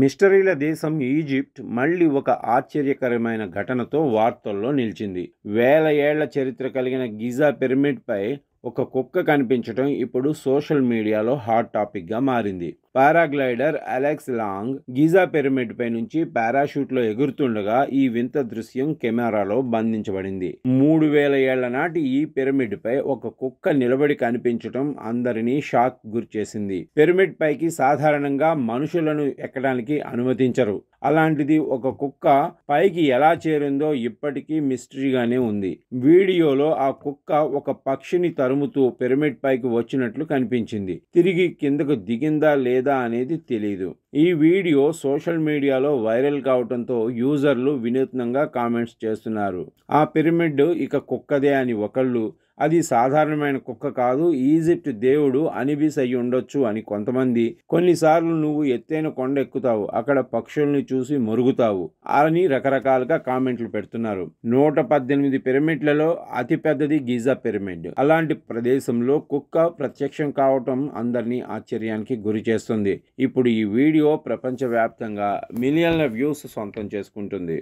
మిస్టరీల దేశం ఈజిప్ట్ మళ్ళీ ఒక ఆశ్చర్యకరమైన ఘటనతో వార్తల్లో నిలిచింది. వేల ఏళ్ల చరిత్ర కలిగిన గిజా పిరమిడ్పై ఒక కుక్క కనిపించడం ఇప్పుడు సోషల్ మీడియాలో హాట్ టాపిక్గా మారింది. పారాగ్లైడర్ అలెక్స్ లాంగ్ గిజా పిరమిడ్ పై నుంచి పారాషూట్లో ఎగురుతుండగా ఈ వింత దృశ్యం కెమెరాలో బంధించబడింది. 3000 ఏళ్ల నాటి ఈ పిరమిడ్ పై ఒక కుక్క నిలబడి కనిపించడం అందరినీ షాక్ గురిచేసింది. పిరమిడ్ పైకి సాధారణంగా మనుషులను ఎక్కడానికి అనుమతించరు. అలాంటిది ఒక కుక్క పైకి ఎలా చేరిందో ఇప్పటికీ మిస్టరీగానే ఉంది. వీడియోలో ఆ కుక్క ఒక పక్షిని తరుముతూ పిరమిడ్ పైకి వచ్చినట్లు కనిపించింది. తిరిగి కిందకు దిగిందా లేదా అనేది తెలీదు. ఈ వీడియో సోషల్ మీడియాలో వైరల్ కావడంతో యూజర్లు వినూత్నంగా కామెంట్స్ చేస్తున్నారు. ఆ పిరమిడ్ ఇక కుక్కదే అని ఒకళ్ళు, అది సాధారణమైన కుక్క కాదు, ఈజిప్ట్ దేవుడు అనిబిస్ అయి ఉండొచ్చు అని కొంతమంది, కొన్నిసార్లు నువ్వు ఎత్తైన కొండ ఎక్కుతావు, అక్కడ పక్షుల్ని చూసి మొరుగుతావు అని రకరకాలుగా కామెంట్లు పెడుతున్నారు. 118 పిరమిడ్లలో అతిపెద్దది గిజా పిరమిడ్. అలాంటి ప్రదేశంలో కుక్క ప్రత్యక్షం కావటం అందరినీ ఆశ్చర్యానికి గురి చేస్తుంది. ఇప్పుడు ఈ వీడియో ప్రపంచవ్యాప్తంగా మిలియన్ల వ్యూస్ సొంతం చేసుకుంటుంది.